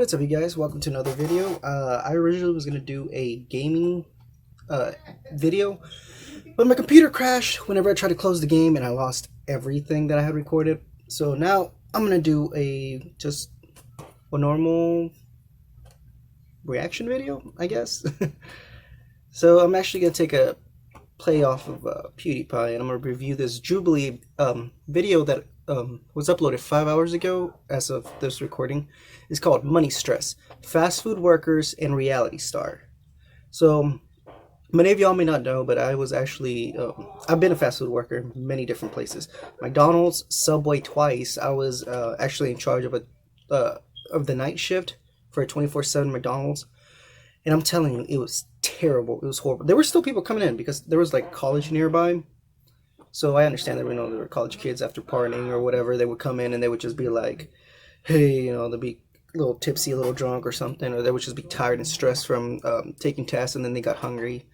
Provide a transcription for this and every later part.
What's up, you guys? Welcome to another video. I originally was going to do a gaming video, but my computer crashed whenever I tried to close the game and I lost everything that I had recorded. So now I'm going to do just a normal reaction video, I guess. So I'm actually going to take a play off of PewDiePie, and I'm going to review this Jubilee video that was uploaded 5 hours ago as of this recording. It's called Money Stress, Fast Food Workers and Reality Star. So many of y'all may not know, but I was actually, I've been a fast food worker in many different places. McDonald's, Subway twice. I was actually in charge of the night shift for a 24/7 McDonald's. And I'm telling you, it was terrible. It was horrible. There were still people coming in because there was like college nearby. So I understand that, there were college kids after partying or whatever. They would come in and they would just be like, hey, they'd be a little tipsy, a little drunk or something. Or they would just be tired and stressed from taking tests, and then they got hungry.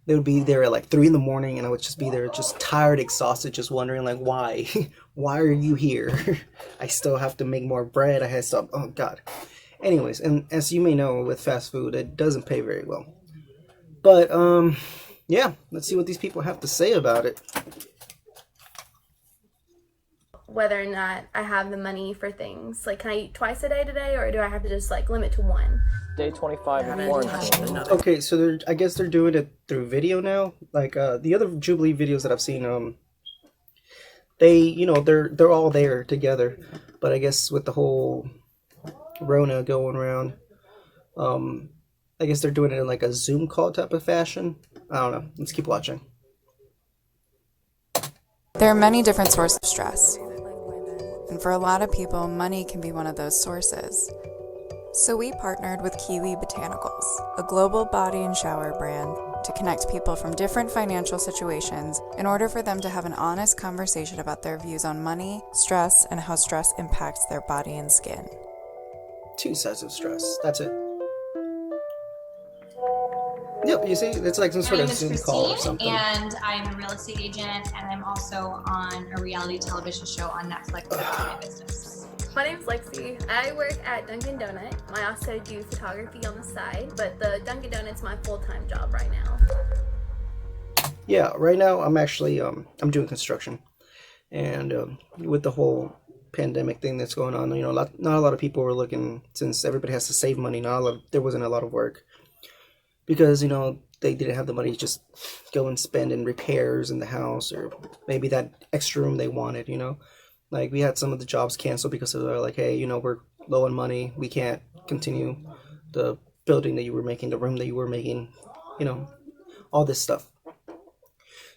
They would be there at like 3 in the morning, and I would just be there just tired, exhausted, just wondering like, why? Why are you here? I still have to make more bread. I had to, oh God. Anyways, and as you may know, with fast food, it doesn't pay very well. But, yeah, let's see what these people have to say about it. Whether or not I have the money for things. Like, can I eat twice a day today, or do I have to just, like, limit to one? Day 25 in quarantine. Okay, so I guess they're doing it through video now. Like, the other Jubilee videos that I've seen, they're all there together. But I guess with the whole Rona going around, I guess they're doing it in like a Zoom call type of fashion. I don't know. Let's keep watching. There are many different sources of stress, and for a lot of people, money can be one of those sources. So we partnered with Kiwi Botanicals, a global body and shower brand, to connect people from different financial situations in order for them to have an honest conversation about their views on money, stress, and how stress impacts their body and skin. 2 sides of stress. That's it. Yep, you see, it's like some sort of Zoom call or something. And I'm a real estate agent, and I'm also on a reality television show on Netflix about my business. My name's Lexi. I work at Dunkin' Donut. I also do photography on the side, but the Dunkin' Donut's my full-time job right now. Yeah, right now I'm actually I'm doing construction, and with the whole pandemic thing that's going on, not a lot of people were looking, since everybody has to save money. There wasn't a lot of work because they didn't have the money to just go and spend in repairs in the house, or maybe that extra room they wanted. Like, we had some of the jobs canceled because they're like, hey, we're low on money, we can't continue the building that you were making, the room that you were making, all this stuff.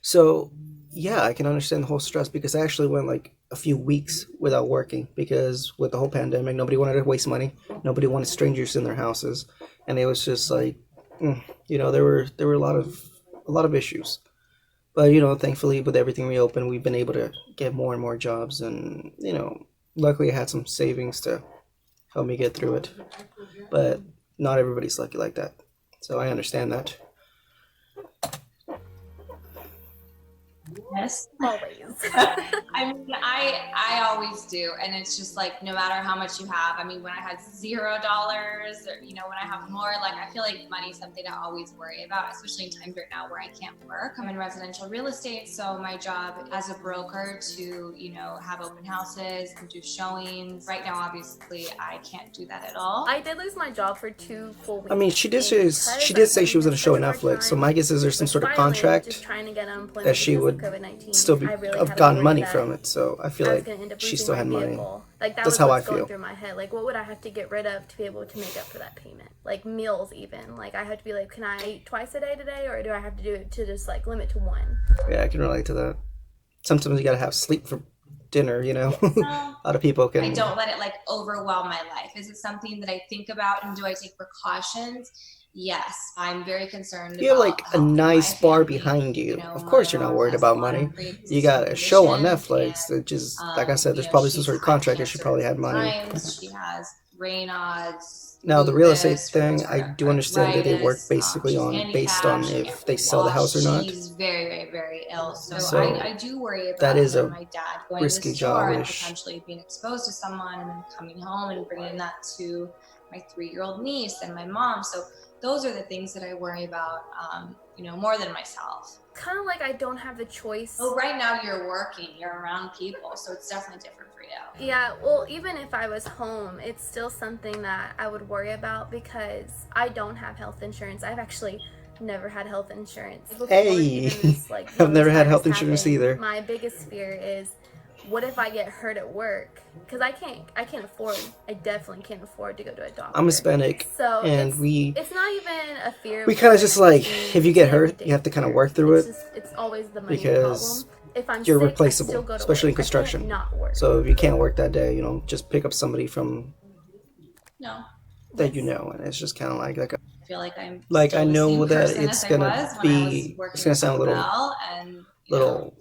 So yeah, I can understand the whole stress, because I actually went like a few weeks without working because with the whole pandemic, nobody wanted to waste money, nobody wanted strangers in their houses, and it was just like, there were a lot of issues. But thankfully, with everything reopened, we've been able to get more and more jobs, and luckily I had some savings to help me get through it. But not everybody's lucky like that, so I understand that. Yes. Always. I mean, I always do, and it's just like, no matter how much you have. I mean, when I had $0, or when I have more, like, I feel like money is something I always worry about, especially in times right now where I can't work. I'm in residential real estate, so my job as a broker to have open houses and do showings. Right now, obviously, I can't do that at all. I did lose my job for 2 full weeks. I mean, she did say she was going to show on Netflix, so my guess is there's some sort of contract that she would still have gotten money from it. So I feel like she still had money. Like, that's how I feel. Going through my head, like, what would I have to get rid of to be able to make up for that payment? Like, meals, even. Like, I have to be like, can I eat twice a day today, or do I have to do it to just like limit to one? Yeah, I can relate to that. Sometimes you gotta have sleep for dinner. A lot of people can. I don't let it like overwhelm my life. Is it something that I think about, and do I take precautions? Yes, I'm very concerned. You have like a nice bar behind you. Of course you're not worried about money. You got a show on Netflix, which is, like I said, there's probably some sort of contract that she probably had money. She has Raynaud's. Now the real estate thing, I do understand that they work basically based on if they sell the house or not. She's very, very, very ill, so I do worry about that is a my dad going risky to the store job, and potentially being exposed to someone, and then coming home and bringing that to my 3-year-old niece and my mom. So those are the things that I worry about, more than myself. Kind of like I don't have the choice. Well, right now you're working, you're around people, so it's definitely different for you. Yeah, well, even if I was home, it's still something that I would worry about because I don't have health insurance. I've actually never had health insurance. Hey, I've never had health insurance either. My biggest fear is, what if I get hurt at work? Because I definitely can't afford to go to a doctor. I'm Hispanic, so and it's not even a fear. We kind of just like, if you get hurt, you have to kind of work through it. It's always the money because problem. If I'm you're sick, replaceable, I still go to especially work. in construction. I can't not work. So if you can't work that day, just pick up somebody from No. that and it's just kind of like I feel like I'm I know that it's gonna sound a little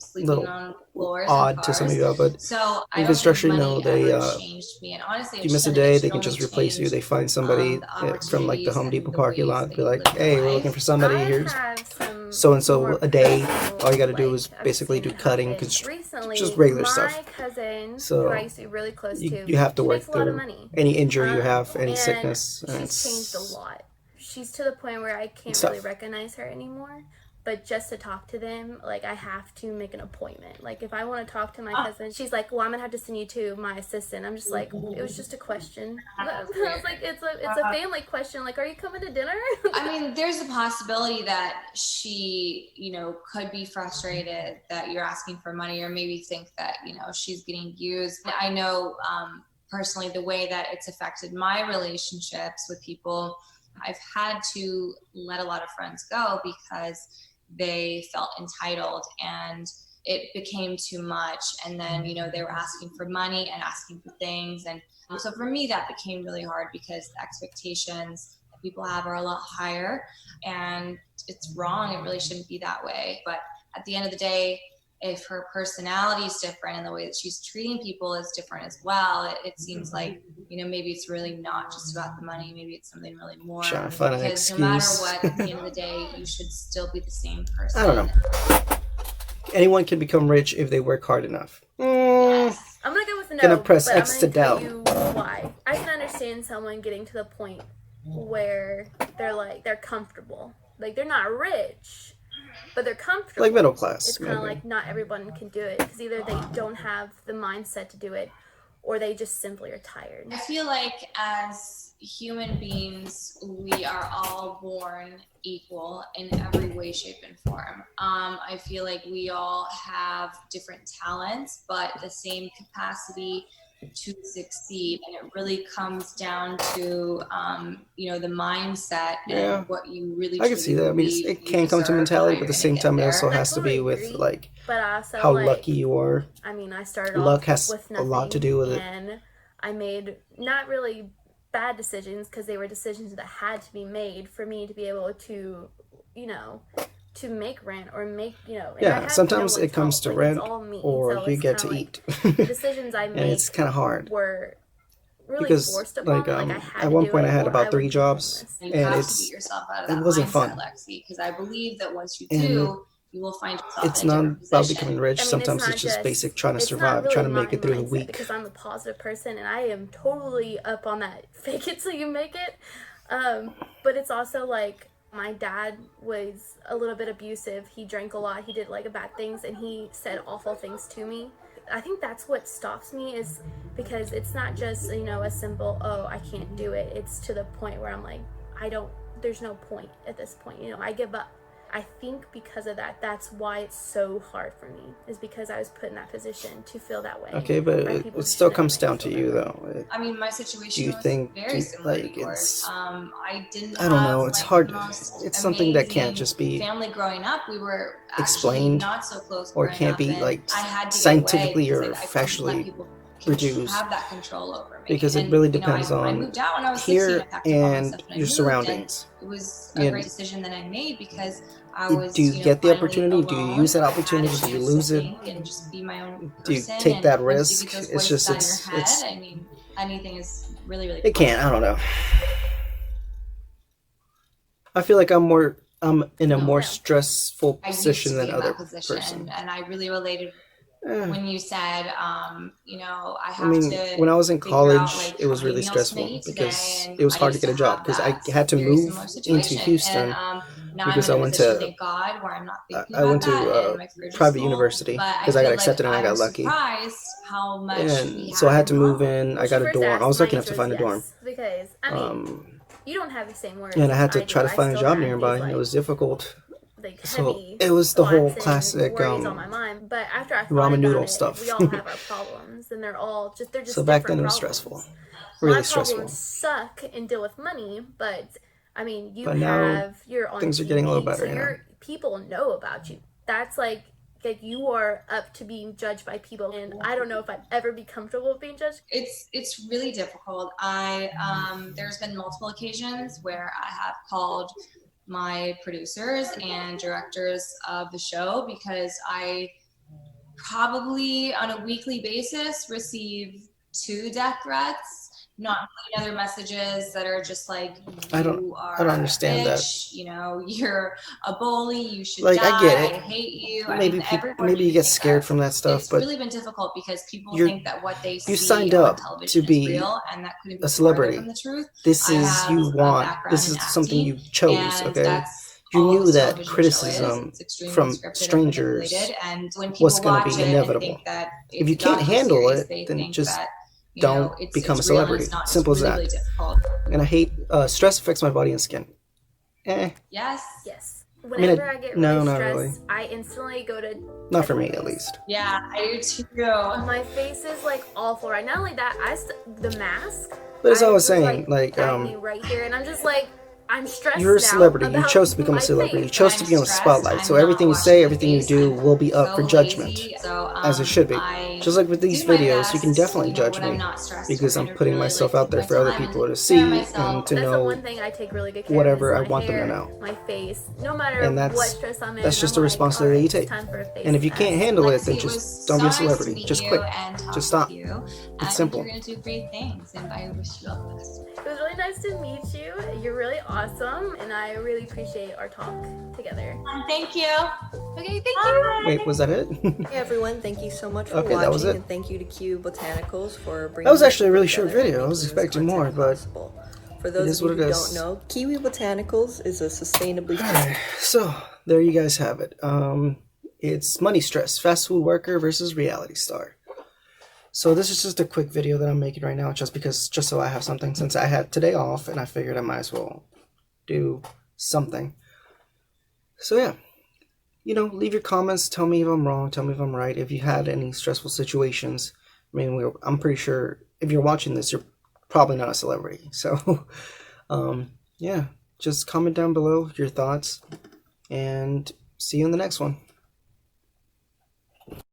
odd to some of you, but so in construction, they changed me. And honestly, if you miss a day, they can just replace you. They find somebody from like the Home Depot parking lot, be like, hey, we're looking for somebody. Here's so and so a day. All you got to do is basically do cutting, just regular stuff. My cousin, so who I used to be really close to, you have to work makes a lot of through money. any injury you have, any and sickness. She's changed a lot. She's to the point where I can't really recognize her anymore. But just to talk to them, like, I have to make an appointment. Like, if I want to talk to my cousin, she's like, well, I'm going to have to send you to my assistant. I'm just like, it was just a question. I was like, it's a family question. Like, are you coming to dinner? I mean, there's a possibility that she, could be frustrated that you're asking for money, or maybe think that, she's getting used. I know personally the way that it's affected my relationships with people, I've had to let a lot of friends go because they felt entitled and it became too much. And then, they were asking for money and asking for things. And so for me, that became really hard because the expectations that people have are a lot higher, and it's wrong. It really shouldn't be that way. But at the end of the day, if her personality is different and the way that she's treating people is different as well, it seems like, maybe it's really not just about the money. Maybe it's something really more. Trying to find an excuse. No matter what, at the end of the day, you should still be the same person. I don't know. Anyone can become rich if they work hard enough. Yes. I'm going to go with no. Gonna press but X I'm to tell doubt. you why. I can understand someone getting to the point where they're comfortable. Like, they're not rich, but they're comfortable. Like middle class. It's kind of like not everyone can do it because either they don't have the mindset to do it, or they just simply are tired. I feel like as human beings, we are all born equal in every way, shape, and form. I feel like we all have different talents, but the same capacity to succeed. And it really comes down to, the mindset and what you really. I can see that. I mean, it can come to mentality, but at the same time, it also has to be with but also, how lucky you are. I mean, I started luck off has with nothing, a lot to do with it, and I made not really bad decisions because they were decisions that had to be made for me to be able to, to make rent or make, Yeah, sometimes it comes to rent or so you get to eat. Decisions I made and it's kind of hard. Were really because forced upon me. I had at one to point do I it had or about I 3 would jobs, be and have to beat yourself out of that wasn't mindset, fun. Lexi, because I believe that once you do, you will find yourself It's in a not different about position. becoming rich. I mean, Sometimes not it's just basic trying to it's survive, not really trying to make my it through the mindset week. because I'm a positive person and I am totally up on that fake it till you make it. But it's also like my dad was a little bit abusive. He drank a lot. He did bad things and he said awful things to me. I think that's what stops me is because it's not just, a simple, oh, I can't do it. It's to the point where I'm like, there's no point at this point. I give up. I think because of that, that's why it's so hard for me, is because I was put in that position to feel that way. Okay, but it still comes down to you, though. I mean, my situation do you was think very similar to yours. it's? I didn't. I don't know. Have, it's hard. It's something that can't just be family growing up. We were explained, not so close, or can't be scientifically or factually reduced. Have that control over me because it really depends on I moved out when I was here 16, and your surroundings. It was a great decision that I made because I was. Do you get the opportunity? Do you use that opportunity? Do you lose it? And just be my own do you person take that and risk? It's just it's. I mean, anything is really. It can't. I don't know. I feel like I'm in a more stressful position than other persons. And I really related when you said, I have mean, to. when I was in figure out, college, like, it was how many really meals to stressful eat because today, and it was I hard to used get a job have because I that had to very move similar into situation. Houston And now because I'm I in a went position, to thank God, where I'm not thinking I about went that to in my career private school. university But I because I got feel like accepted and I I got was lucky. surprised how much we And had so I had to in move common. in. Well, I she got a first dorm. asked, I was my lucky enough answer to is find a dorm. yes, because I mean, you don't have the same words And I had as to I do. try to I find a still job have nearby. these, And it like was difficult. So heavy it was the whole thoughts and classic worries on my mind. But after I thought ramen about noodle it, stuff. we all have our problems, and they're So just back then different it was problems. stressful, My really stressful. problems suck and deal with money, but I mean, But now you're on things are TV, getting a little better, so people know about you. That's like you are up to being judged by people, and I don't know if I'd ever be comfortable with being judged. It's really difficult. There's been multiple occasions where I have called my producers and directors of the show because I probably on a weekly basis receive 2 death threats, not other messages that are just like, I don't understand that. you're a bully, you should Like, die, I get it. I hate you. Maybe you get scared from that stuff, it's but really been difficult because people you're- think that what they you see signed on up television to be is real, and that couldn't be a celebrity. further from the truth. This I is have you a want. background This in is something you acting, chose. and Okay. that's You all knew this that television show criticism is. It's extremely from scripted and strangers manipulated, and when people was going to watch be it and inevitable. think that If you can't handle docuseries, it, they then think just that, don't become a it's real, and celebrity. it's not. Simple It's as really, that. really difficult. And I hate stress affects my body and skin. Yes. Yes. Whenever I get really not stressed, really. I instantly go to Not for me, at least. Yeah, I do too. My face is like awful right. Not only that, the mask. But as I was saying, agony right here, and I'm just like, I'm stressed. You're a celebrity. Now You chose to become a my celebrity. You face. chose to be on the spotlight. So everything you say, everything you do will be up for judgment, as it should be. Just like with these videos, you can definitely judge me because I'm putting myself out there for other people to see and to That's the know one thing I take really good care whatever of I is want my them to hair, know. my face, no matter And what stress I'm in. that's just I'm a like, responsibility all you right, take. it's time for a face And if you mask. can't handle it, then Lexi, just don't be a celebrity. Just quit. Just stop. It's simple. You're gonna do great things, and I wish you all the best. It was really nice to meet you. You're really awesome, and I really appreciate our talk together. Thank you. Okay, thank you. Wait, was that it? Hey everyone, thank you so much for Okay, that was watching, it. and thank you to Q Botanicals for bringing That was this actually a really together short video. and I was making this expecting more, content but possible. For those is of you what who it don't is. know, Kiwi Botanicals is a sustainably Alright, so there you guys have it. It's money stress, fast food worker versus reality star. So this is just a quick video that I'm making right now, just so I have something, since I had today off, and I figured I might as well do something. So yeah, leave your comments. Tell me if I'm wrong. Tell me if I'm right. If you had any stressful situations, I'm pretty sure if you're watching this, you're probably not a celebrity. So, yeah, just comment down below your thoughts, and see you in the next one.